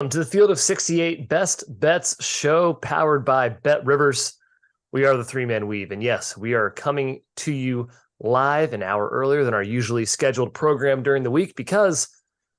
To the Field of 68 Best Bets show powered by BetRivers. We are the three-man weave. And yes, we are coming to you live an hour earlier than our usually scheduled program during the week because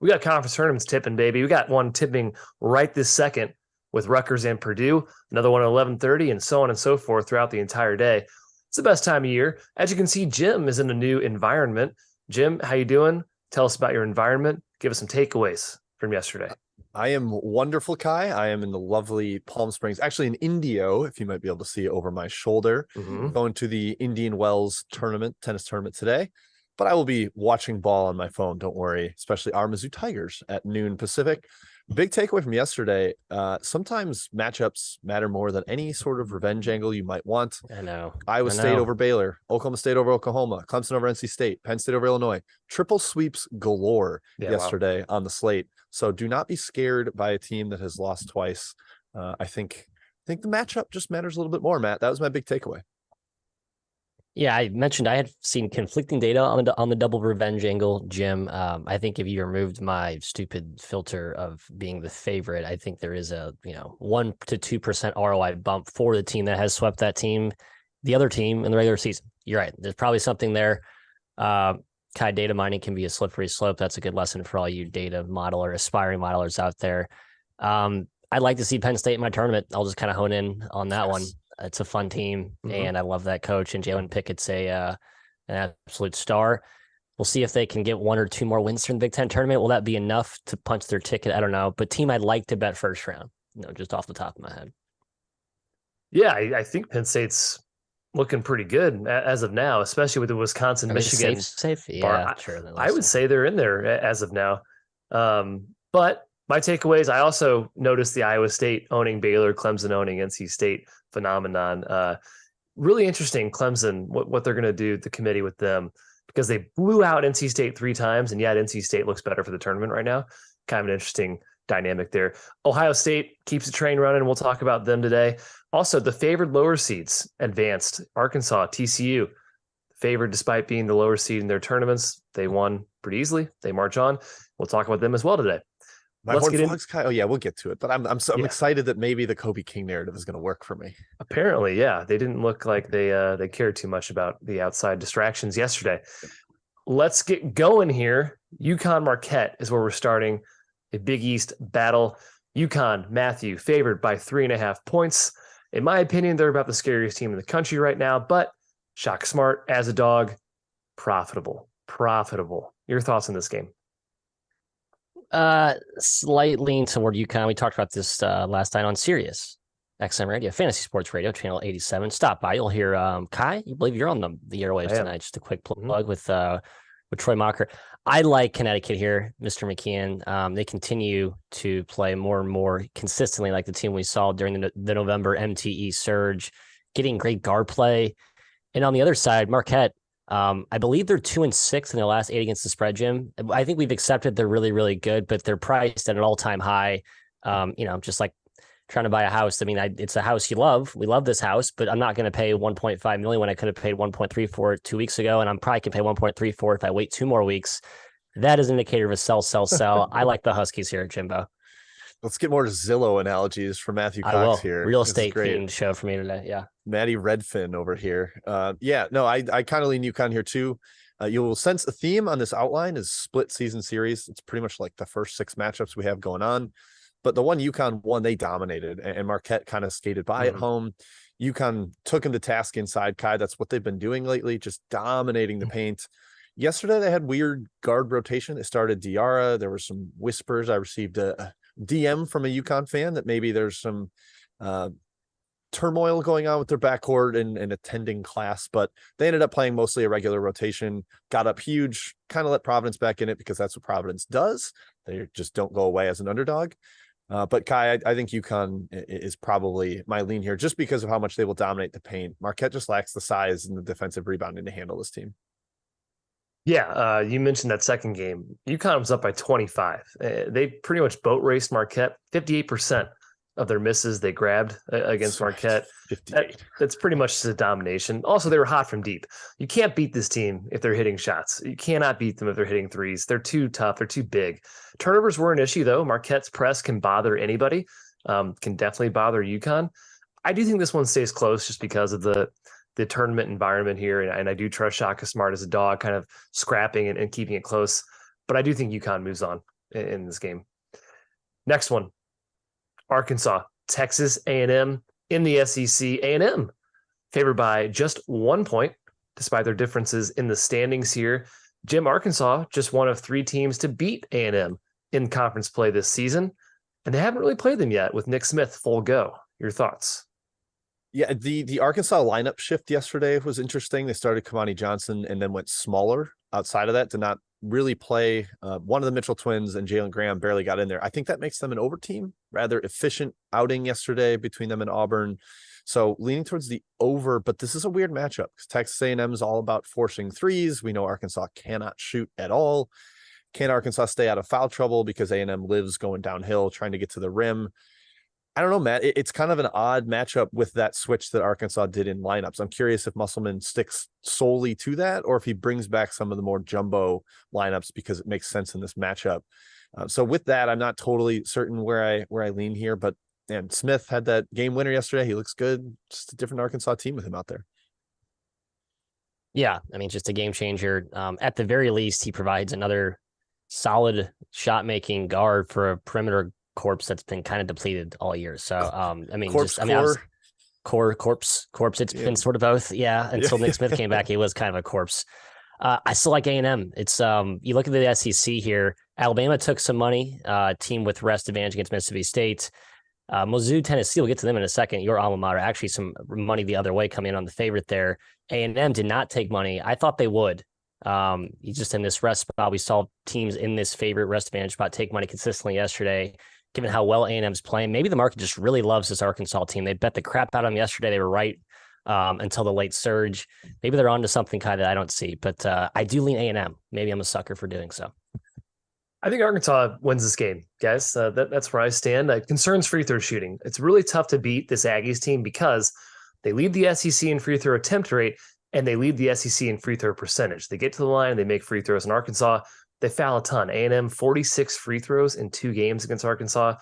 we got conference tournaments tipping, baby. We got one tipping right this second with Rutgers and Purdue, another one at 11:30, and so on and so forth throughout the entire day. It's the best time of year. As you can see, Jim is in a new environment. Jim, how you doing? Tell us about your environment. Give us some takeaways from yesterday. I am wonderful, Kai. I am in the lovely Palm Springs, actually in Indio, if you might be able to see over my shoulder, going to the Indian Wells tennis tournament today. But I will be watching ball on my phone, don't worry, especially our Mizzou Tigers at noon Pacific. Big takeaway from yesterday, sometimes matchups matter more than any sort of revenge angle you might want. I know. Iowa State over Baylor, Oklahoma State over Oklahoma, Clemson over NC State, Penn State over Illinois. Triple sweeps galore yesterday on the slate. So do not be scared by a team that has lost twice. I think the matchup just matters a little bit more, Matt. That was my big takeaway. Yeah, I mentioned I had seen conflicting data on the double revenge angle, Jim. I think if you removed my stupid filter of being the favorite, I think there is a 1 to 2% ROI bump for the team that has swept the other team in the regular season. You're right. There's probably something there. Kai, data mining can be a slippery slope. That's a good lesson for all you data modeler, aspiring modelers out there. I'd like to see Penn State in my tournament. I'll just kind of hone in on that one. It's a fun team, and I love that coach. And Jalen Pickett's an absolute star. We'll see if they can get one or two more wins in the Big Ten tournament. Will that be enough to punch their ticket? I don't know. But team I'd like to bet first round, just off the top of my head. Yeah, I think Penn State's looking pretty good as of now, especially with the Wisconsin, Michigan. Safe? Yeah, sure. I would say they're in there as of now. But my takeaways, I also noticed the Iowa State owning Baylor, Clemson owning NC State phenomenon. Really interesting, Clemson, what they're going to do, the committee with them, because they blew out NC State 3 times, and yet NC State looks better for the tournament right now. Kind of an interesting dynamic there. Ohio State keeps the train running. We'll talk about them today. Also, the favored lower seeds advanced. Arkansas, TCU, favored despite being the lower seed in their tournaments. They won pretty easily. They march on. We'll talk about them as well today. We'll get to it. But I'm excited that maybe the Kobe King narrative is going to work for me. Apparently, yeah. They didn't look like they cared too much about the outside distractions yesterday. Let's get going here. UConn Marquette is where we're starting. A Big East battle. UConn, Matthew, favored by 3.5 points. In my opinion, they're about the scariest team in the country right now, but Shock Smart as a dog, profitable. Your thoughts on this game? Slight lean toward UConn. We talked about this last night on Sirius XM Radio, Fantasy Sports Radio, channel 87. Stop by. You'll hear Kai. You believe you're on the airwaves tonight. Just a quick plug with Troy Mocker. I like Connecticut here, Mr. McKeon. They continue to play more and more consistently like the team we saw during the November MTE surge, getting great guard play. And on the other side, Marquette, I believe they're 2-6 in their last 8 against the spread, Jim. I think we've accepted they're really, really good, but they're priced at an all-time high. Just like trying to buy a house. I mean, it's a house you love. We love this house, but I'm not going to pay $1.5 million when I could have paid $1.3 for it 2 weeks ago, and I'm probably can pay $1.3 for it if I wait 2 more weeks. That is an indicator of a sell. I like the Huskies here, Jimbo. Let's get more Zillow analogies from Matthew Cox here. Real estate themed show for me today. Yeah. Maddie Redfin over here. I kind of lean UConn here too. You'll sense a theme on this outline is split season series. It's pretty much like the first 6 matchups we have going on. But the one UConn won, they dominated, and Marquette kind of skated by at home. UConn took him to task inside, Kai. That's what they've been doing lately, just dominating the paint. Yesterday, they had weird guard rotation. They started Diarra. There were some whispers. I received a DM from a UConn fan that maybe there's some turmoil going on with their backcourt and attending class, but they ended up playing mostly a regular rotation, got up huge, kind of let Providence back in it because that's what Providence does. They just don't go away as an underdog. But Kai, I think UConn is probably my lean here just because of how much they will dominate the paint. Marquette just lacks the size and the defensive rebounding to handle this team. Yeah, you mentioned that second game. UConn was up by 25. They pretty much boat raced Marquette. 58% of their misses they grabbed against Marquette. 58. That's pretty much just a domination. Also, they were hot from deep. You can't beat this team if they're hitting shots. You cannot beat them if they're hitting threes. They're too tough. They're too big. Turnovers were an issue, though. Marquette's press can bother anybody, can definitely bother UConn. I do think this one stays close just because of the tournament environment here. And I do trust Shaka Smart as a dog, kind of scrapping and keeping it close. But I do think UConn moves on in this game. Next one, Arkansas, Texas A&M in the SEC. A&M favored by just 1 point, despite their differences in the standings here. Jim, Arkansas, just one of 3 teams to beat A&M in conference play this season, and they haven't really played them yet with Nick Smith full go. Your thoughts? Yeah, the Arkansas lineup shift yesterday was interesting. They started Kamani Johnson and then went smaller outside of that to not really play. One of the Mitchell twins and Jalen Graham barely got in there. I think that makes them an over team, rather efficient outing yesterday between them and Auburn. So leaning towards the over, but this is a weird matchup because Texas A&M is all about forcing threes. We know Arkansas cannot shoot at all. Can Arkansas stay out of foul trouble because A&M lives going downhill, trying to get to the rim? I don't know, Matt. It's kind of an odd matchup with that switch that Arkansas did in lineups. I'm curious if Musselman sticks solely to that or if he brings back some of the more jumbo lineups because it makes sense in this matchup. So with that, I'm not totally certain where I lean here, but man, Smith had that game winner yesterday. He looks good. Just a different Arkansas team with him out there. Yeah, I mean, just a game changer. At the very least, he provides another solid shot-making guard for a perimeter corpse that's been kind of depleted all year. So, I mean, corpse. It's been sort of both. Yeah. Until Nick Smith came back, he was kind of a corpse. I still like A&M. It's you look at the SEC here. Alabama took some money, team with rest advantage against Mississippi State. Mizzou, Tennessee, we'll get to them in a second. Your alma mater, actually some money the other way coming in on the favorite there. A&M did not take money. I thought they would. Just in this rest spot, we saw teams in this favorite rest advantage spot take money consistently yesterday. Given how well A&M's playing, maybe the market just really loves this Arkansas team. They bet the crap out of them yesterday. They were right until the late surge. Maybe they're onto something kind that I don't see, but I do lean A&M. Maybe I'm a sucker for doing so. I think Arkansas wins this game, guys. That's where I stand. Concerns free throw shooting. It's really tough to beat this Aggies team because they lead the SEC in free throw attempt rate and they lead the SEC in free throw percentage. They get to the line, they make free throws. In Arkansas, they foul a ton. A&M 46 free throws in 2 games against Arkansas.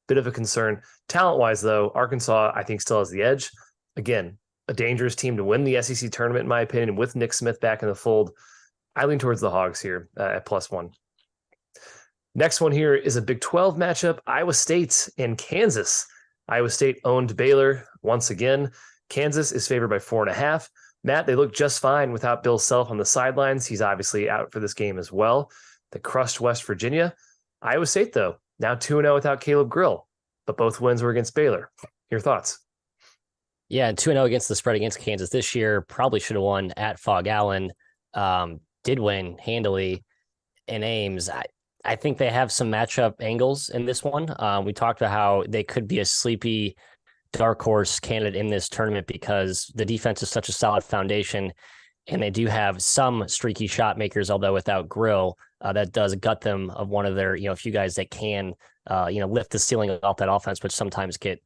Bit of a concern. Talent-wise, though, Arkansas, I think, still has the edge. Again, a dangerous team to win the SEC tournament, in my opinion, with Nick Smith back in the fold. I lean towards the Hogs here at +1. Next one here is a Big 12 matchup, Iowa State and Kansas. Iowa State owned Baylor once again. Kansas is favored by 4.5. Matt, they look just fine without Bill Self on the sidelines. He's obviously out for this game as well. They crushed West Virginia. Iowa State, though, now 2-0 without Caleb Grill, but both wins were against Baylor. Your thoughts? Yeah, 2-0 against the spread against Kansas this year. Probably should have won at Fog Allen. Did win handily in Ames. I think they have some matchup angles in this one. We talked about how they could be a sleepy dark horse candidate in this tournament because the defense is such a solid foundation, and they do have some streaky shot makers, although without Grill. That does gut them of one of their, a few guys that can, lift the ceiling off that offense, which sometimes get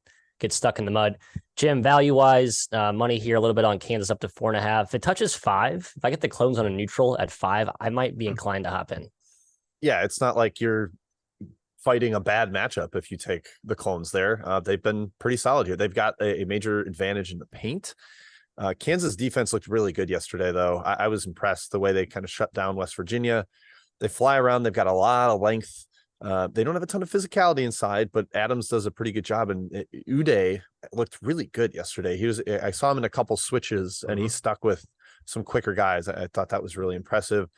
stuck in the mud. Jim, value-wise, money here a little bit on Kansas up to 4.5. If it touches 5, if I get the clones on a neutral at 5, I might be inclined to hop in. Yeah, it's not like you're fighting a bad matchup if you take the clones there. They've been pretty solid here. They've got a major advantage in the paint. Kansas defense looked really good yesterday, though. I was impressed the way they kind of shut down West Virginia. They fly around. They've got a lot of length. They don't have a ton of physicality inside, but Adams does a pretty good job. And Uday looked really good yesterday. I saw him in a couple switches, and he stuck with some quicker guys. I thought that was really impressive.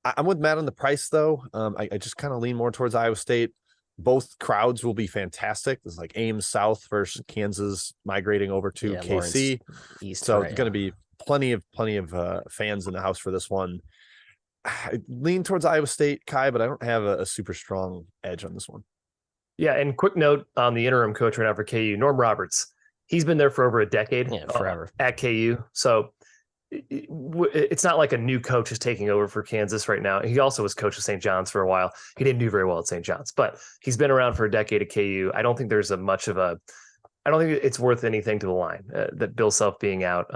I'm with Matt on the price, though. I just kind of lean more towards Iowa State. Both crowds will be fantastic. It's like Ames South versus Kansas migrating over to KC. East, so it's going to be plenty of fans in the house for this one. I lean towards Iowa State, Kai, but I don't have a super strong edge on this one. Yeah, and quick note on the interim coach right now for KU, Norm Roberts. He's been there for over a decade. Yeah, forever. At KU. So it's not like a new coach is taking over for Kansas right now. He also was coach of St. John's for a while. He didn't do very well at St. John's, but he's been around for a decade at KU. I don't think I don't think it's worth anything to the line that Bill Self being out.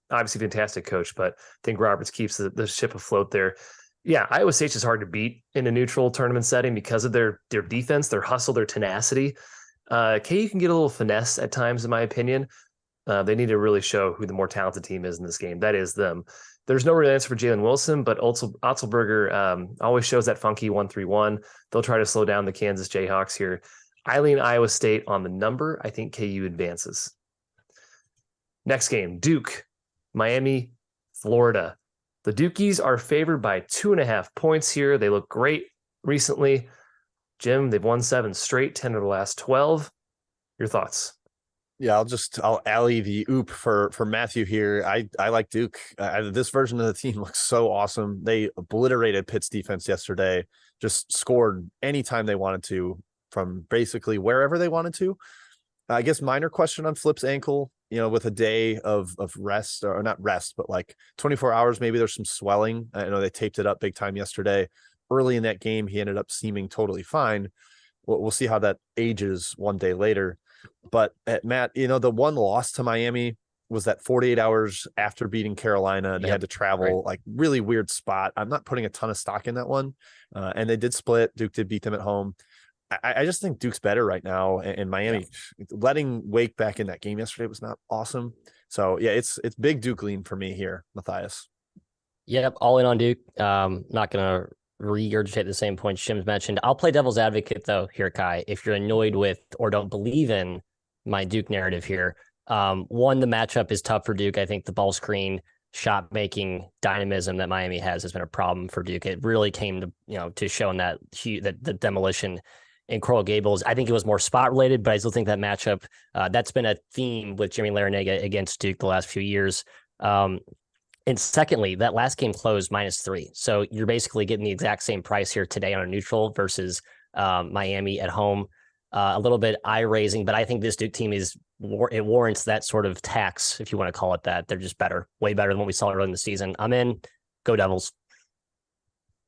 Obviously, fantastic coach, but I think Roberts keeps the ship afloat there. Yeah, Iowa State's just hard to beat in a neutral tournament setting because of their defense, their hustle, their tenacity. KU can get a little finesse at times, in my opinion. They need to really show who the more talented team is in this game. That is them. There's no real answer for Jalen Wilson, but Otzelberger always shows that funky 1-3-1. They'll try to slow down the Kansas Jayhawks here. I lean Iowa State on the number. I think KU advances. Next game, Duke, Miami, Florida. The Dukies are favored by 2.5 points here. They look great recently. Jim, they've won 7 straight, 10 of the last 12. Your thoughts? Yeah, I'll alley the oop for Matthew here. I like Duke. This version of the team looks so awesome. They obliterated Pitt's defense yesterday, just scored anytime they wanted to from basically wherever they wanted to. I guess minor question on Flip's ankle, with a day of rest, or not rest, but like 24 hours, maybe there's some swelling. I know they taped it up big time yesterday. Early in that game, he ended up seeming totally fine. We'll see how that ages one day later. But Matt, the one loss to Miami was that 48 hours after beating Carolina. They had to travel, like really weird spot. I'm not putting a ton of stock in that one. And they did split. Duke did beat them at home. I just think Duke's better right now. And Miami letting Wake back in that game yesterday was not awesome. So yeah, it's big Duke lean for me here, Matthias. Yep, all in on Duke. Not going to regurgitate the same points Jim's mentioned. I'll play devil's advocate though here, Kai. If you're annoyed with or don't believe in my Duke narrative here, one, the matchup is tough for Duke. I think the ball screen, shot making dynamism that Miami has been a problem for Duke. It really came to showing that the demolition in Coral Gables. I think it was more spot related, but I still think that matchup that's been a theme with Jimmy Larinaga against Duke the last few years. And secondly, that last game closed -3. So you're basically getting the exact same price here today on a neutral versus Miami at home. A little bit eye-raising, but I think this Duke team it warrants that sort of tax, if you want to call it that. They're just better, way better than what we saw early in the season. I'm in. Go Devils.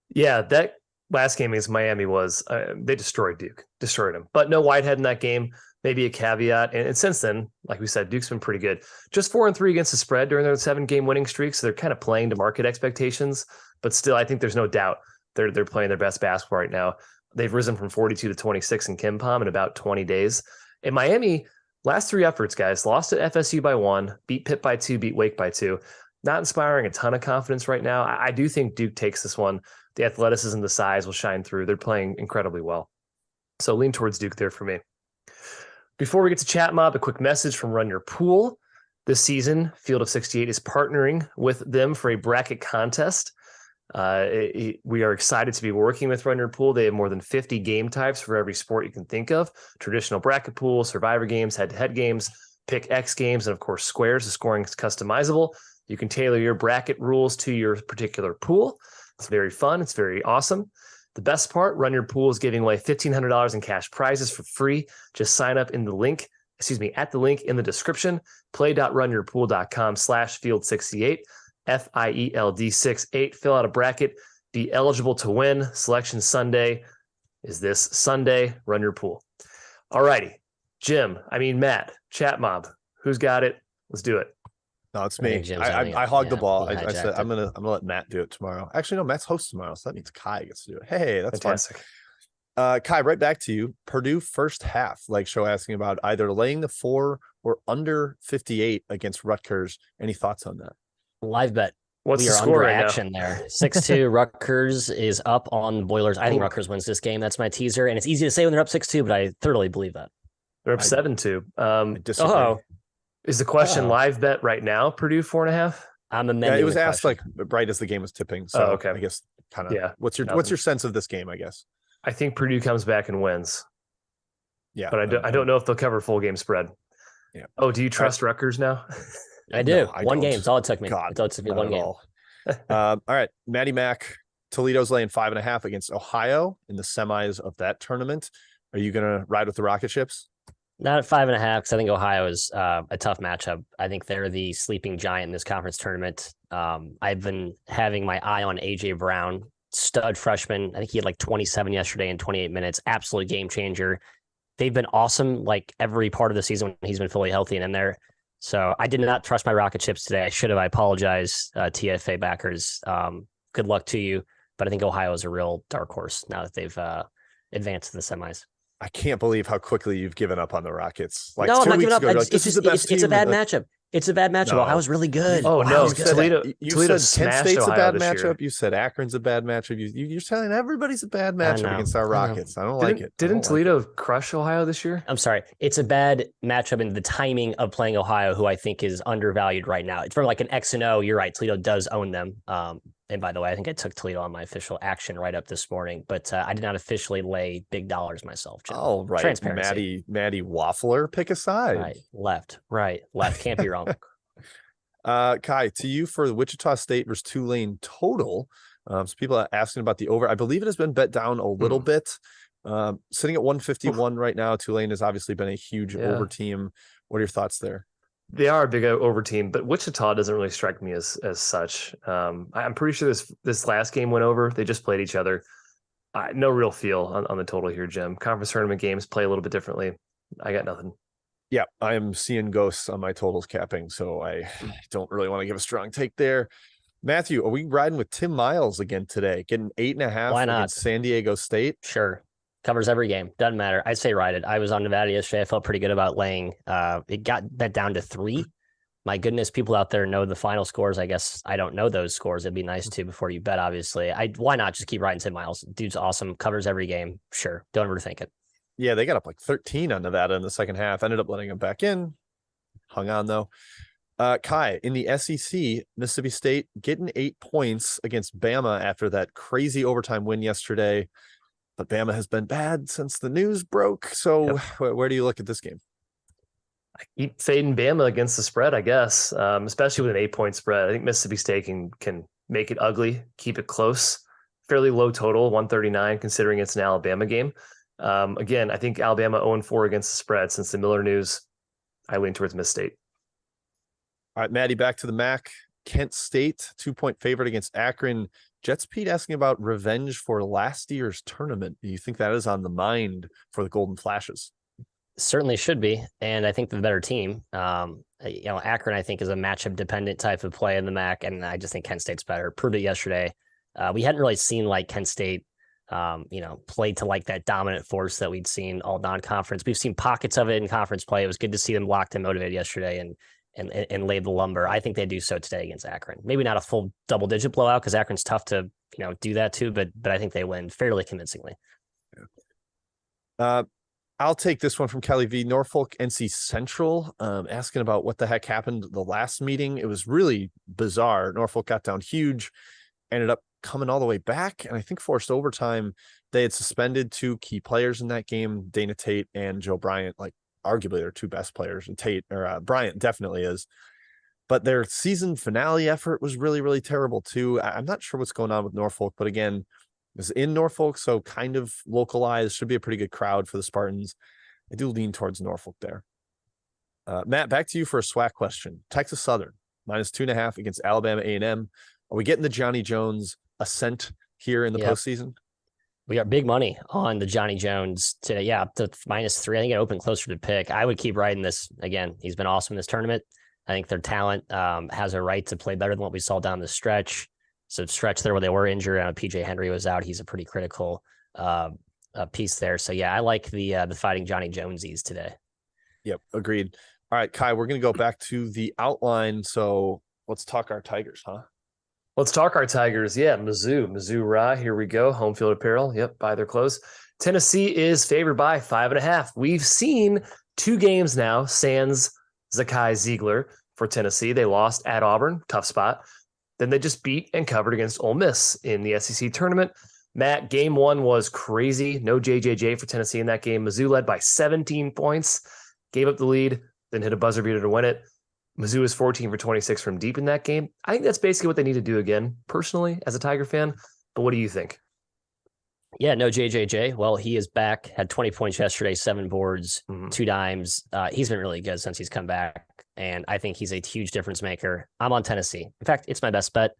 Yeah, that last game against Miami was they destroyed them. But no Whitehead in that game. Maybe a caveat. And since then, like we said, Duke's been pretty good. Just 4-3 against the spread during their 7-game winning streak. So they're kind of playing to market expectations. But still, I think there's no doubt they're playing their best basketball right now. They've risen from 42 to 26 in KenPom in about 20 days. And Miami, last 3 efforts, guys, lost at FSU by 1, beat Pitt by 2, beat Wake by 2. Not inspiring a ton of confidence right now. I do think Duke takes this one. The athleticism, the size will shine through. They're playing incredibly well. So lean towards Duke there for me. Before we get to Chat Mob, a quick message from Run Your Pool. This season, Field of 68 is partnering with them for a bracket contest. We are excited to be working with Run Your Pool. They have more than 50 game types for every sport you can think of. Traditional bracket pool, survivor games, head-to-head games, pick X games, and of course squares. The scoring is customizable. You can tailor your bracket rules to your particular pool. It's very fun. It's very awesome. The best part, Run Your Pool is giving away $1,500 in cash prizes for free. Just sign up at the link in the description, play.runyourpool.com/field68, FIELD68. Fill out a bracket, be eligible to win. Selection Sunday is this Sunday. Run Your Pool. All righty. Matt, Chat Mob, who's got it? Let's do it. No, it's me. I hogged the ball. I said I'm gonna let Matt do it tomorrow. Actually, no, Matt's host tomorrow, so that means Kai gets to do it. Hey, that's fantastic. Fun. Kai, right back to you. Purdue first half, like show asking about either laying the 4 or under 58 against Rutgers. Any thoughts on that? Live bet. What's we the are score under right action now? There. 6-2. Rutgers is up on the Boilers. I think Rutgers wins this game. That's my teaser. And it's easy to say when they're up 6-2, but I thoroughly believe that. They're up 7-2. Is the question live bet right now? Purdue 4.5. I'm amending. It was asked like right as the game was tipping. So okay. I guess kind of. Yeah. What's your sense of this game? I guess. I think Purdue comes back and wins. Yeah, but I don't know if they'll cover full game spread. Yeah. Oh, do you trust Rutgers now? I do. One game. It's all it took me. God, it took me one game. All right, Maddie Mac. Toledo's laying 5.5 against Ohio in the semis of that tournament. Are you gonna ride with the rocket ships? Not at 5.5, because I think Ohio is a tough matchup. I think they're the sleeping giant in this conference tournament. I've been having my eye on AJ Brown, stud freshman. I think he had like 27 yesterday in 28 minutes. Absolute game changer. They've been awesome like every part of the season when he's been fully healthy and in there. So I did not trust my rocket chips today. I should have. I apologize, TFA backers. Good luck to you. But I think Ohio is a real dark horse now that they've advanced to the semis. I can't believe how quickly you've given up on the Rockets. Like no, I'm not 2 weeks giving up. ago, like, It's a bad matchup. It's a bad matchup. No. Ohio's really good. Oh, no. You Toledo said Kent State's Ohio a bad this matchup. year. You said Akron's a bad matchup. You're telling everybody's a bad matchup against our Rockets. I don't like it. Didn't Toledo crush Ohio this year? I'm sorry. It's a bad matchup in the timing of playing Ohio, who I think is undervalued right now. It's from like an X and O. You're right. Toledo does own them. And by the way, I think I took Toledo on my official action right up this morning, but I did not officially lay big dollars myself. Jim. Oh, right. Transparency. Maddie Waffler, pick a side. Right, left. Can't be wrong. Kai, to you for the Wichita State versus Tulane total. So people are asking about the over. I believe it has been bet down a little bit. Sitting at 151 right now. Tulane has obviously been a huge over team. What are your thoughts there? They are a big over team, but Wichita doesn't really strike me as such. I'm pretty sure this last game went over. They just played each other. No real feel on the total here, Jim. Conference tournament games play a little bit differently. I got nothing. Yeah, I am seeing ghosts on my totals capping, so I don't really want to give a strong take there. Matthew, are we riding with Tim Miles again today? Getting 8.5 Why not? against San Diego State? Sure. Covers every game. Doesn't matter. I'd say ride it. I was on Nevada yesterday. I felt pretty good about laying. It got bet down to 3. My goodness, people out there know the final scores. I guess I don't know those scores. It'd be nice to before you bet, obviously. Why not just keep riding Tim Miles? Dude's awesome. Covers every game. Sure. Don't overthink it. Yeah, they got up like 13 on Nevada in the second half. Ended up letting them back in. Hung on, though. Kai, in the SEC, Mississippi State getting 8 points against Bama after that crazy overtime win yesterday. But Bama has been bad since the news broke. So where do you look at this game? I keep fading Bama against the spread, I guess, especially with an 8-point spread. I think Mississippi State can make it ugly, keep it close. Fairly low total, 139, considering it's an Alabama game. Again, I think Alabama 0-4 against the spread since the Miller news. I lean towards Miss State. All right, Maddie, back to the MAC. Kent State, 2-point favorite against Akron. Jets Pete asking about revenge for last year's tournament. Do you think that is on the mind for the Golden Flashes? Certainly should be. And I think the better team, Akron, I think, is a matchup dependent type of play in the MAC. And I just think Kent State's better. Purdue yesterday. We hadn't really seen like Kent State, play to like that dominant force that we'd seen all non-conference. We've seen pockets of it in conference play. It was good to see them locked and motivated yesterday and lay the lumber. I think they do so today against Akron. Maybe not a full double-digit blowout because Akron's tough to do that too, but I think they win fairly convincingly. I'll take this one from Kelly V. Norfolk, NC Central, asking about what the heck happened the last meeting. It was really bizarre. Norfolk got down huge, ended up coming all the way back, and I think forced overtime. They had suspended 2 key players in that game, Dana Tate and Joe Bryant, like arguably their 2 best players, and Bryant definitely is. But their season finale effort was really, really terrible too. I'm not sure what's going on with Norfolk, but again, it's in Norfolk, so kind of localized. Should be a pretty good crowd for the Spartans. I do lean towards Norfolk there. Matt, back to you for a SWAC question. Texas Southern, -2.5 against Alabama A&M. Are we getting the Johnny Jones ascent here in the postseason? We got big money on the Johnny Jones today. Yeah, up to -3. I think it opened closer to pick. I would keep riding this. Again, he's been awesome in this tournament. I think their talent has a right to play better than what we saw down the stretch. So stretch there where they were injured and PJ Henry was out. He's a pretty critical piece there. So yeah, I like the Fighting Johnny Jonesies today. Yep, agreed. All right, Kai, we're going to go back to the outline. So let's talk our Tigers, huh? Let's talk our Tigers. Yeah, Mizzou Ra. Here we go. Home field apparel. Yep, buy their clothes. Tennessee is favored by 5.5. We've seen 2 games now, sans Zakai Ziegler for Tennessee. They lost at Auburn, tough spot. Then they just beat and covered against Ole Miss in the SEC tournament. Matt, game 1 was crazy. No JJJ for Tennessee in that game. Mizzou led by 17 points, gave up the lead, then hit a buzzer beater to win it. Mizzou is 14 for 26 from deep in that game. I think that's basically what they need to do again, personally, as a Tiger fan. But what do you think? Yeah, no JJJ. Well, he is back, had 20 points yesterday, 7 boards, 2 dimes. He's been really good since he's come back, and I think he's a huge difference maker. I'm on Tennessee. In fact, it's my best bet.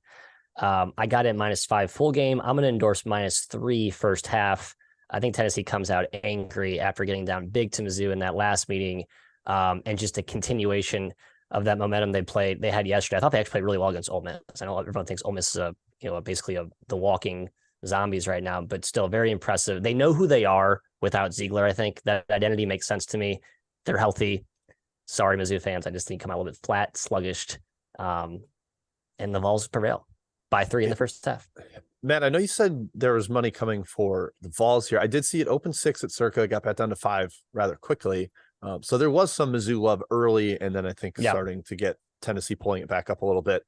I got it -5 full game. I'm going to endorse -3 first half. I think Tennessee comes out angry after getting down big to Mizzou in that last meeting, and just a continuation of that momentum they had yesterday. I thought they actually played really well against Ole Miss. I know everyone thinks Ole Miss is basically the walking zombies right now, but still very impressive. They know who they are without Ziegler. I think that identity makes sense to me. They're healthy. Sorry, Mizzou fans. I just think come out a little bit flat, sluggish, and the Vols prevail by 3 in the first half. Matt, I know you said there was money coming for the Vols here. I did see it open 6 at Circa, got back down to 5 rather quickly. So there was some Mizzou love early, and then I think starting to get Tennessee pulling it back up a little bit.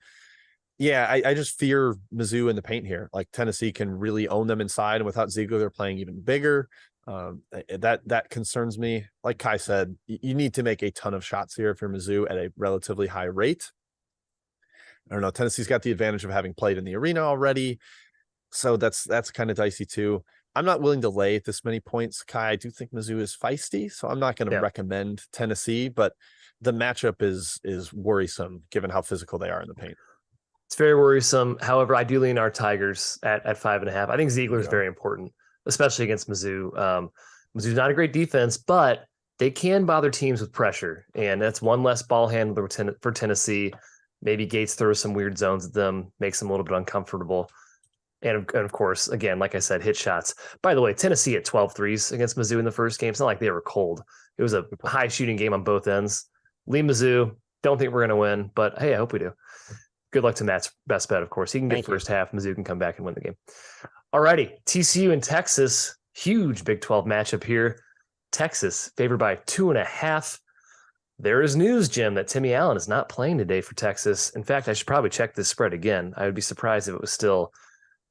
Yeah, I just fear Mizzou in the paint here. Like Tennessee can really own them inside, and without Ziegler, they're playing even bigger. That concerns me. Like Kai said, you need to make a ton of shots here if you're Mizzou at a relatively high rate. I don't know. Tennessee's got the advantage of having played in the arena already, so that's kind of dicey too. I'm not willing to lay this many points, Kai. I do think Mizzou is feisty, so I'm not going to recommend Tennessee, but the matchup is worrisome given how physical they are in the paint. It's very worrisome. However, I do lean our Tigers at 5.5. I think Ziegler is very important, especially against Mizzou. Mizzou's not a great defense, but they can bother teams with pressure, and that's one less ball handler for Tennessee. Maybe Gates throws some weird zones at them, makes them a little bit uncomfortable. And of course, again, like I said, hit shots. By the way, Tennessee at 12 threes against Mizzou in the first game. It's not like they were cold. It was a high shooting game on both ends. Lee Mizzou, don't think we're going to win, but hey, I hope we do. Good luck to Matt's best bet, of course. He can get first half. Mizzou can come back and win the game. All righty. TCU and Texas. Huge Big 12 matchup here. Texas favored by 2.5. There is news, Jim, that Timmy Allen is not playing today for Texas. In fact, I should probably check this spread again. I would be surprised if it was still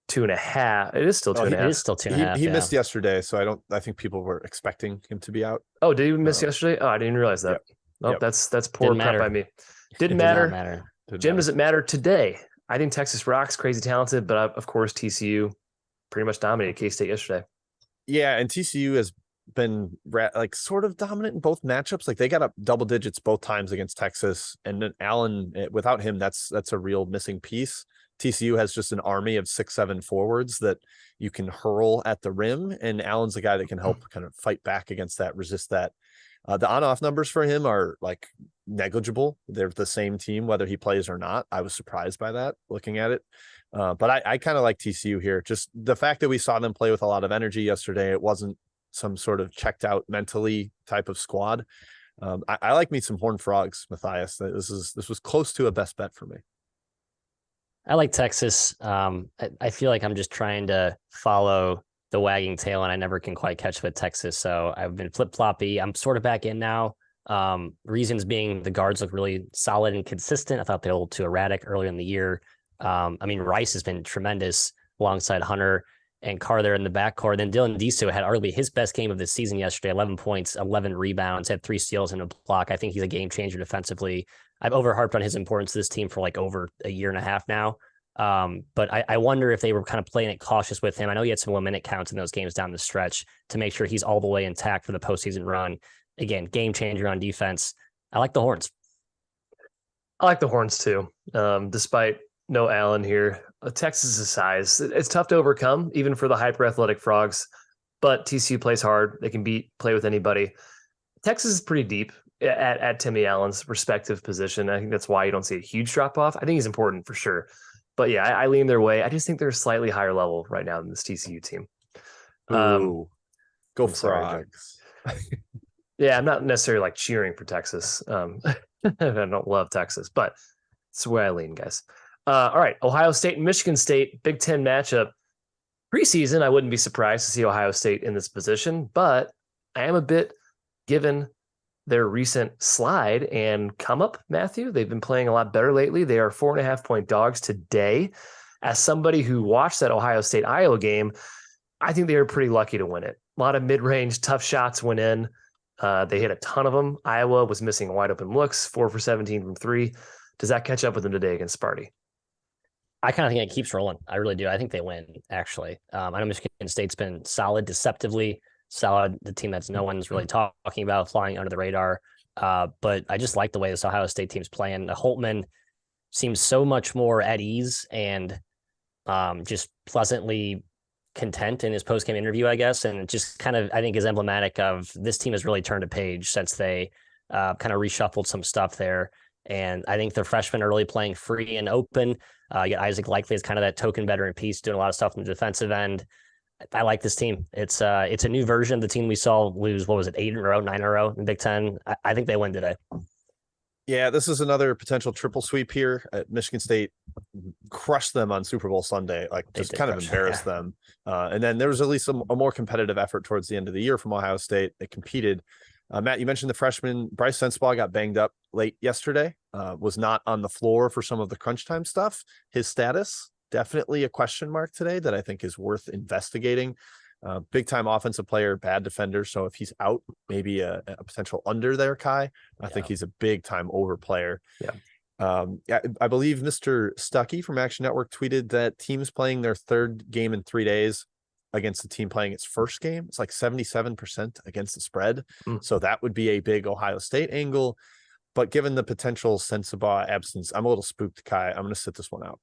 2.5. It is still 2.5. It is still 2.5. He missed yesterday, so I think people were expecting him to be out. Oh, did he miss yesterday? Oh, I didn't realize that. That's poor prep by me. Didn't matter. Jim, does it matter today? I think Texas rocks, crazy talented, but of course TCU pretty much dominated K-State yesterday. Yeah, and TCU has been like sort of dominant in both matchups. Like they got up double digits both times against Texas, and then Allen, without him, that's a real missing piece. TCU has just an army of 6'7" forwards that you can hurl at the rim, and Allen's the guy that can help kind of fight back against that, resist that. The on-off numbers for him are like negligible. They're the same team whether he plays or not. I was surprised by that looking at it. But I kind of like TCU here. Just the fact that we saw them play with a lot of energy yesterday. It wasn't some sort of checked out mentally type of squad. I like me some Horned Frogs, Matthias. This was close to a best bet for me. I like Texas. I feel like I'm just trying to follow the wagging tail, and I never can quite catch with Texas. So I've been flip-floppy. I'm sort of back in now. Reasons being the guards look really solid and consistent. I thought they were a little too erratic earlier in the year. Rice has been tremendous alongside Hunter and Carr there in the backcourt. Then Dylan Disu had arguably his best game of the season yesterday, 11 points, 11 rebounds, had 3 steals and a block. I think he's a game changer defensively. I've overharped on his importance to this team for like over a year and a half now. But I wonder if they were kind of playing it cautious with him. I know he had some 1-minute counts in those games down the stretch to make sure he's all the way intact for the postseason run. Again, game changer on defense. I like the Horns. I like the Horns too. Despite no Allen here, Texas's size, it's tough to overcome even for the hyper athletic Frogs, but TCU plays hard. They can play with anybody. Texas is pretty deep at Timmy Allen's respective position. I think that's why you don't see a huge drop off. I think he's important for sure. But yeah, I lean their way. I just think they're a slightly higher level right now than this TCU team. Go Frogs. Yeah, I'm not necessarily like cheering for Texas. I don't love Texas, but it's the way I lean, guys. All right, Ohio State and Michigan State, Big Ten matchup. Preseason, I wouldn't be surprised to see Ohio State in this position, but I am a bit given their recent slide and come up, Matthew. They've been playing a lot better lately. They are 4.5-point dogs today. As somebody who watched that Ohio State Iowa game, I think they were pretty lucky to win it. A lot of mid-range, tough shots went in. They hit a ton of them. Iowa was missing wide open looks, 4 for 17 from 3. Does that catch up with them today against Sparty? I kind of think it keeps rolling. I really do. I think they win, actually. I know Michigan State's been solid, deceptively solid, the team that's no one's really talking about, flying under the radar. But I just like the way this Ohio State team's playing. Holtman seems so much more at ease and just pleasantly content in his post-game interview, I guess. And it just kind of, I think, is emblematic of this team has really turned a page since they kind of reshuffled some stuff there. And I think the freshmen are really playing free and open. You got Isaac Likely as kind of that token veteran piece, doing a lot of stuff on the defensive end. I like this team. It's a new version of the team we saw lose, what was it, 8 in a row, 9 in a row in Big Ten. I think they win today. Yeah, this is another potential triple sweep here. Michigan State crushed them on Super Bowl Sunday, like just kind of embarrassed them. And then there was at least a more competitive effort towards the end of the year from Ohio State. They competed. Matt, you mentioned the freshman Bryce Sensabaugh got banged up late yesterday, was not on the floor for some of the crunch time stuff. His status, definitely a question mark today that I think is worth investigating. Big time offensive player, bad defender. So if he's out, maybe a potential under there, Kai. I think he's a big time over player. I believe Mr. Stuckey from Action Network tweeted that teams playing their third game in 3 days against the team playing its first game, it's like 77% against the spread. So that would be a big Ohio State angle. But given the potential Sensabaugh absence, I'm a little spooked, Kai. I'm going to sit this one out.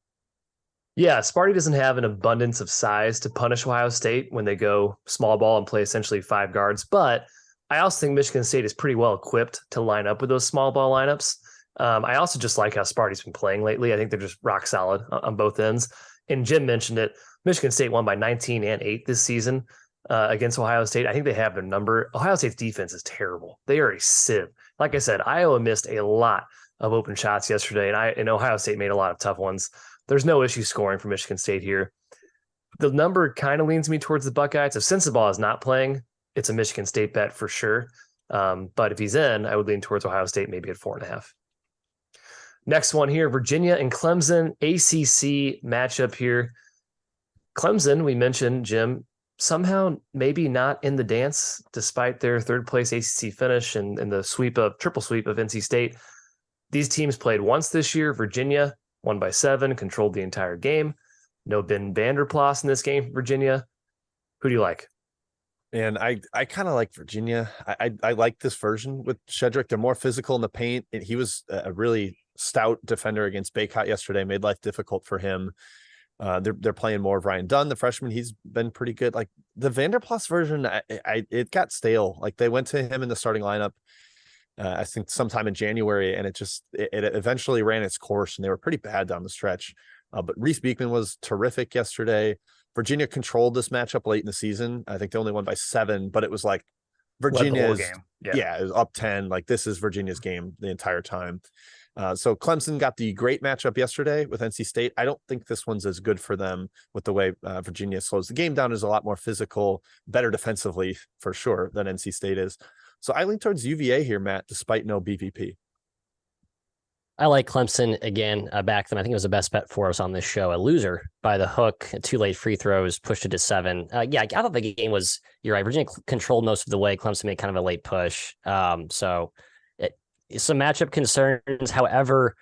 Yeah, Sparty doesn't have an abundance of size to punish Ohio State when they go small ball and play essentially 5 guards. But I also think Michigan State is pretty well equipped to line up with those small ball lineups. I also just like how Sparty's been playing lately. I think they're just rock solid on both ends. And Jim mentioned it. Michigan State won by 19 and 8 this season against Ohio State. I think they have their number. Ohio State's defense is terrible. They are a sieve. Like I said, Iowa missed a lot of open shots yesterday, and Ohio State made a lot of tough ones. There's no issue scoring for Michigan State here. The number kind of leans me towards the Buckeyes. If Sensabaugh is not playing, it's a Michigan State bet for sure. But if he's in, I would lean towards Ohio State, maybe at 4.5. Next one here, Virginia and Clemson, ACC matchup here. Clemson, we mentioned, Jim, somehow maybe not in the dance despite their third place ACC finish and the triple sweep of NC State. These teams played once this year. Virginia won by 7, controlled the entire game. No Ben Vanderplas in this game for Virginia. Who do you like? And I kind of like Virginia. I like this version with Shedrick. They're more physical in the paint. He was a really stout defender against Baycott yesterday, made life difficult for him. They're playing more of Ryan Dunn, the freshman. He's been pretty good. Like the Vanderplas version, it got stale. Like they went to him in the starting lineup, I think sometime in January, and it eventually ran its course, and they were pretty bad down the stretch. But Reese Beekman was terrific yesterday. Virginia controlled this matchup late in the season. I think they only won by 7, but it was like Virginia's game. Yeah, it was up 10. Like this is Virginia's game the entire time. So Clemson got the great matchup yesterday with NC State. I don't think this one's as good for them with the way Virginia slows the game down, is a lot more physical, better defensively for sure than NC State is. So I lean towards UVA here, Matt, despite no BVP. I like Clemson again. I back them. I think it was the best bet for us on this show. A loser by the hook, 2 late free throws, pushed it to 7. I thought the game was, you're right, Virginia controlled most of the way. Clemson made kind of a late push. So some matchup concerns. However,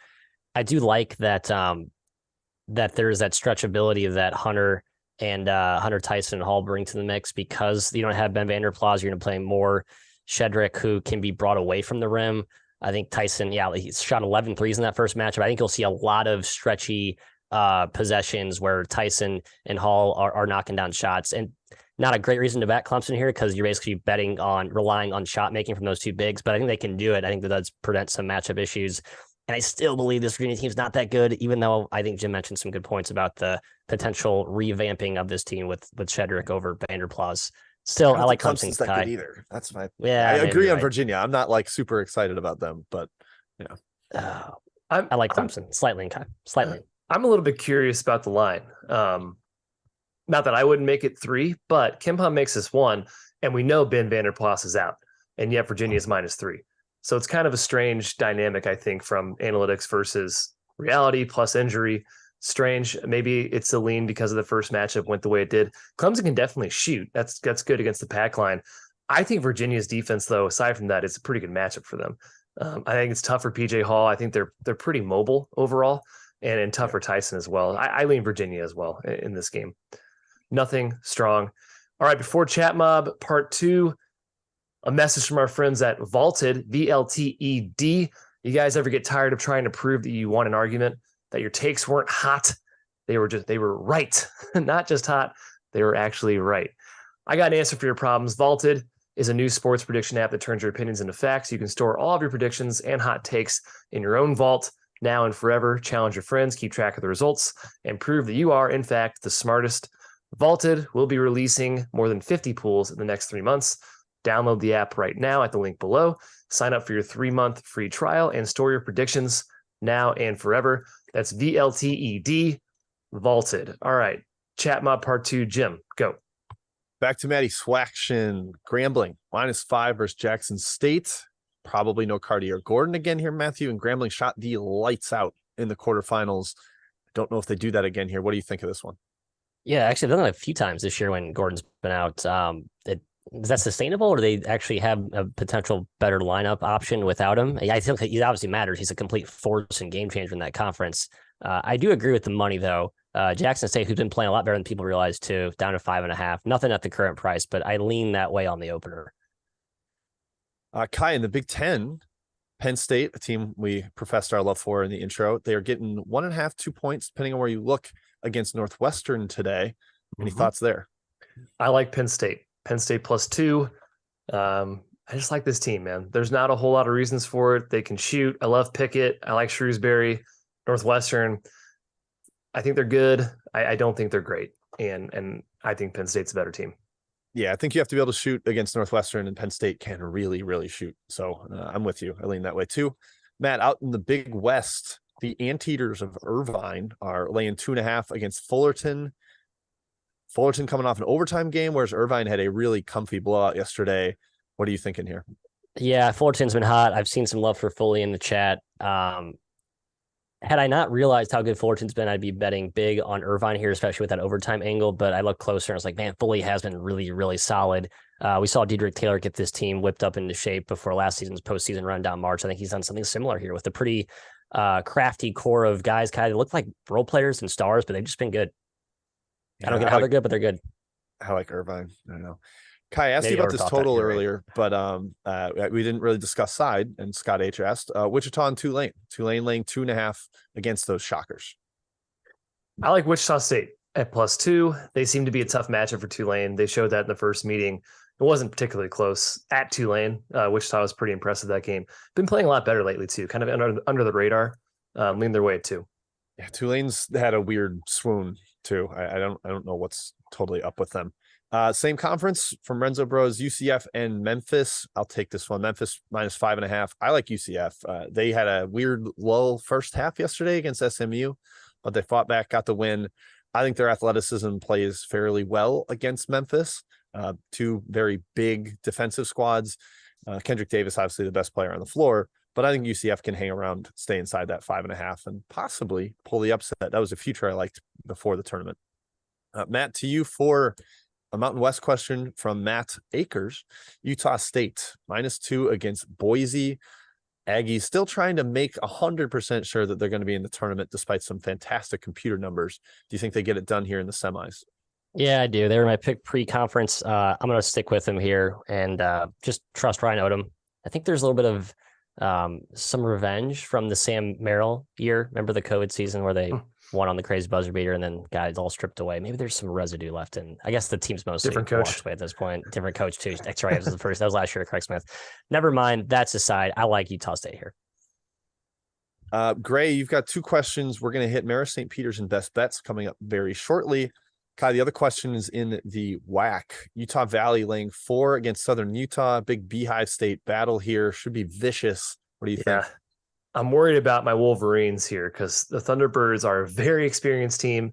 I do like that that there's that stretchability that Hunter and Hunter Tyson and Hall bring to the mix, because you don't have Ben Vanderplas. You're going to play more Shedrick, who can be brought away from the rim. I think Tyson, he shot 11 threes in that first matchup. I think you'll see a lot of stretchy possessions where Tyson and Hall are knocking down shots. And not a great reason to bet Clemson here, because you're basically relying on shot making from those two bigs, but I think they can do it. I think that does prevent some matchup issues. And I still believe this Virginia team's not that good, even though I think Jim mentioned some good points about the potential revamping of this team with Shedrick over Vanderplas. Still, I like Clemson's that good either. That's my. Yeah, I agree on Virginia. I'm not like super excited about them, but I like Clemson slightly. I'm a little bit curious about the line. Not that I wouldn't make it 3, but Kempom makes us 1, and we know Ben Vanderplas is out, and yet Virginia is -3. So it's kind of a strange dynamic, I think, from analytics versus reality plus injury. Strange. Maybe it's a lean because of the first matchup went the way it did. Clemson can definitely shoot. That's good against the pack line. I think Virginia's defense, though, aside from that, it's a pretty good matchup for them. I think it's tough for PJ Hall. I think they're pretty mobile overall. and in tougher Tyson as well. I lean Virginia as well in this game. Nothing strong. All right, before Chat Mob Part 2, a message from our friends at Vaulted, VLTED. You guys ever get tired of trying to prove that you won an argument, that your takes weren't hot? They were right. Not just hot, they were actually right. I got an answer for your problems. Vaulted is a new sports prediction app that turns your opinions into facts. You can store all of your predictions and hot takes in your own vault now and forever. Challenge your friends, keep track of the results, and prove that you are, in fact, the smartest. Vaulted will be releasing more than 50 pools in the next 3 months. Download the app right now at the link below. Sign up for your 3-month free trial and store your predictions now and forever. That's VLTED, Vaulted. All right, Chat Mob Part 2, Jim, go. Back to Matty Swaction. Grambling, -5 versus Jackson State. Probably no Carty or Gordon again here, Matthew. And Grambling shot the lights out in the quarterfinals. Don't know if they do that again here. What do you think of this one? Yeah, actually, they've done it a few times this year when Gordon's been out. Is that sustainable, or do they actually have a potential better lineup option without him? I think he obviously matters. He's a complete force and game changer in that conference. I do agree with the money, though. Jackson State, who's been playing a lot better than people realize, too, down to 5.5. Nothing at the current price, but I lean that way on the opener. Kai, in the Big Ten, Penn State, a team we professed our love for in the intro, they are getting 1.5, 2 points, depending on where you look, against Northwestern today. Any thoughts there? I like Penn State. Penn State +2. I just like this team, man. There's not a whole lot of reasons for it. They can shoot. I love Pickett. I like Shrewsbury. Northwestern, I think they're good. I don't think they're great. And I think Penn State's a better team. Yeah, I think you have to be able to shoot against Northwestern, and Penn State can really, really shoot. So I'm with you. I lean that way too. Matt, out in the Big West, the Anteaters of Irvine are laying 2.5 against Fullerton. Fullerton coming off an overtime game, whereas Irvine had a really comfy blowout yesterday. What are you thinking here? Yeah, Fullerton's been hot. I've seen some love for Foley in the chat. Had I not realized how good Fullerton's been, I'd be betting big on Irvine here, especially with that overtime angle. But I looked closer and I was like, man, Foley has been really, really solid. We saw Dedrick Taylor get this team whipped up into shape before last season's postseason run down March. I think he's done something similar here with a pretty crafty core of guys kind of look like role players and stars, but they've just been good. Yeah, I don't get how they're good, but they're good. I like Irvine. I don't know. Kai, I asked you about this total earlier, but we didn't really discuss side, and Scott H asked Wichita and Tulane. Tulane laying 2.5 against those Shockers. I like Wichita State at +2. They seem to be a tough matchup for Tulane. They showed that in the first meeting. It wasn't particularly close at Tulane. Wichita was pretty impressive that game. Been playing a lot better lately too, kind of under the radar. Lean their way at 2. Yeah, Tulane's had a weird swoon too. I don't know what's totally up with them. Same conference from Renzo Bros, UCF and Memphis. I'll take this one. Memphis -5.5. I like UCF. They had a weird low first half yesterday against SMU, but they fought back, got the win. I think their athleticism plays fairly well against Memphis. Two very big defensive squads. Kendrick Davis, obviously the best player on the floor, but I think UCF can hang around, stay inside that 5.5, and possibly pull the upset. That was a future I liked before the tournament. Matt, to you for a Mountain West question from Matt Akers. Utah State -2 against Boise. Aggies still trying to make 100% sure that they're going to be in the tournament despite some fantastic computer numbers. Do you think they get it done here in the semis? Yeah, I do. They were my pick pre-conference. I'm going to stick with them here and just trust Ryan Odom. I think there's a little bit of some revenge from the Sam Merrill year. Remember the COVID season where they won on the crazy buzzer beater and then guys all stripped away. Maybe there's some residue left in. I guess the team's mostly different coach washed away at this point. Different coach too. That's right. That was last year, Craig Smith. Never mind. That's aside. I like Utah State here. Gray, you've got 2 questions. We're going to hit Marist St. Peter's and best bets coming up very shortly. Kai, the other question is in the WAC. Utah Valley laying 4 against Southern Utah. Big Beehive State battle here. Should be vicious. What do you think? I'm worried about my Wolverines here because the Thunderbirds are a very experienced team.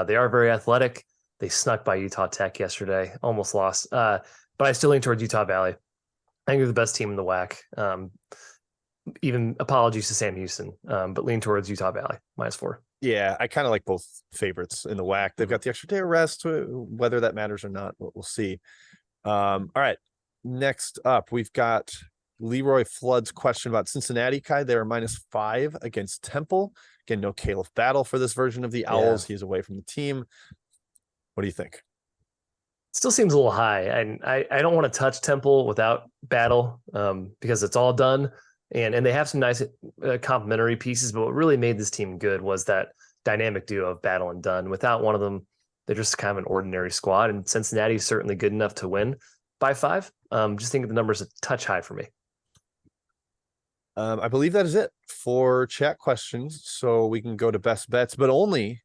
They are very athletic. They snuck by Utah Tech yesterday, almost lost. But I still lean towards Utah Valley. I think they're the best team in the WAC. Even apologies to Sam Houston, but lean towards Utah Valley, -4. Yeah, I kind of like both favorites in the WAC. They've got the extra day of rest, whether that matters or not, we'll see. All right, next up, we've got Leroy Flood's question about Cincinnati, Kai. They are -5 against Temple. Again, no Caleb Battle for this version of the Owls. He's away from the team. What do you think? Still seems a little high. And I don't want to touch Temple without Battle because it's all done. And they have some nice complementary pieces, but what really made this team good was that dynamic duo of Battle and Dunn. Without one of them, they're just kind of an ordinary squad. And Cincinnati is certainly good enough to win by 5. Just think the number's a touch high for me. I believe that is it for chat questions. So we can go to best bets, but only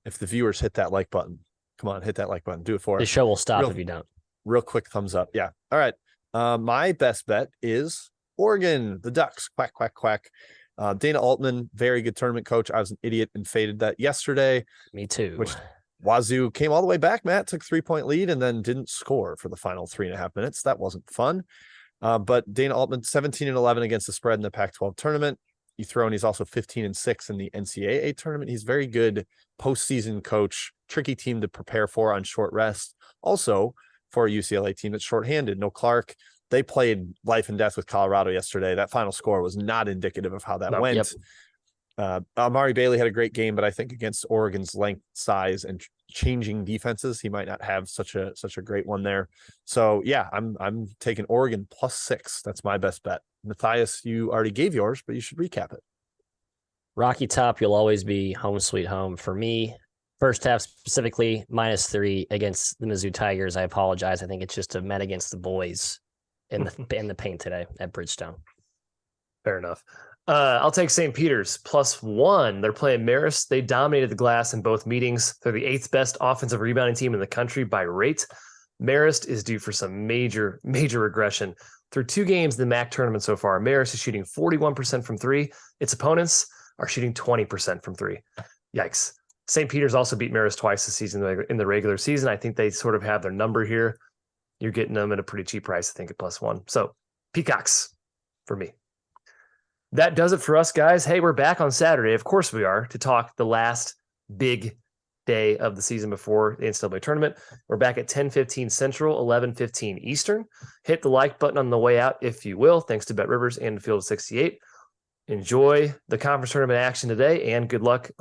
if the viewers hit that like button. Come on, hit that like button. Do it for us. The show will stop if you don't. Real quick thumbs up. Yeah. All right. My best bet is Oregon, the Ducks. Quack, quack, quack. Dana Altman, very good tournament coach. I was an idiot and faded that yesterday. Me too. Which Wazoo came all the way back, Matt, took 3-point lead and then didn't score for the final 3.5 minutes. That wasn't fun. But Dana Altman, 17-11 against the spread in the Pac-12 tournament. You throw in, he's also 15-6 in the NCAA tournament. He's very good postseason coach, tricky team to prepare for on short rest. Also for a UCLA team that's shorthanded. No Clark. They played life and death with Colorado yesterday. That final score was not indicative of how that went. Yep. Amari Bailey had a great game, but I think against Oregon's length, size, and changing defenses, he might not have such a great one there. So yeah, I'm taking Oregon +6. That's my best bet. Matthias, you already gave yours, but you should recap it. Rocky Top, you'll always be home sweet home for me. First half specifically, -3 against the Mizzou Tigers. I apologize. I think it's just a met against the boys in the paint today at Bridgestone. Fair enough. I'll take St. Peter's +1. They're playing Marist. They dominated the glass in both meetings. They're the 8th best offensive rebounding team in the country by rate. Marist is due for some major regression. Through 2 games in the MAC tournament so far, Marist is shooting 41% from 3. Its opponents are shooting 20% from 3. Yikes. St. Peter's also beat Marist twice this season in the regular season. I think they sort of have their number here. You're getting them at a pretty cheap price, I think, at +1. So Peacocks for me. That does it for us, guys. Hey, we're back on Saturday. Of course we are, to talk the last big day of the season before the NCAA tournament. We're back at 10:15 Central, 11:15 Eastern. Hit the like button on the way out, if you will. Thanks to BetRivers and Field 68. Enjoy the conference tournament action today, and good luck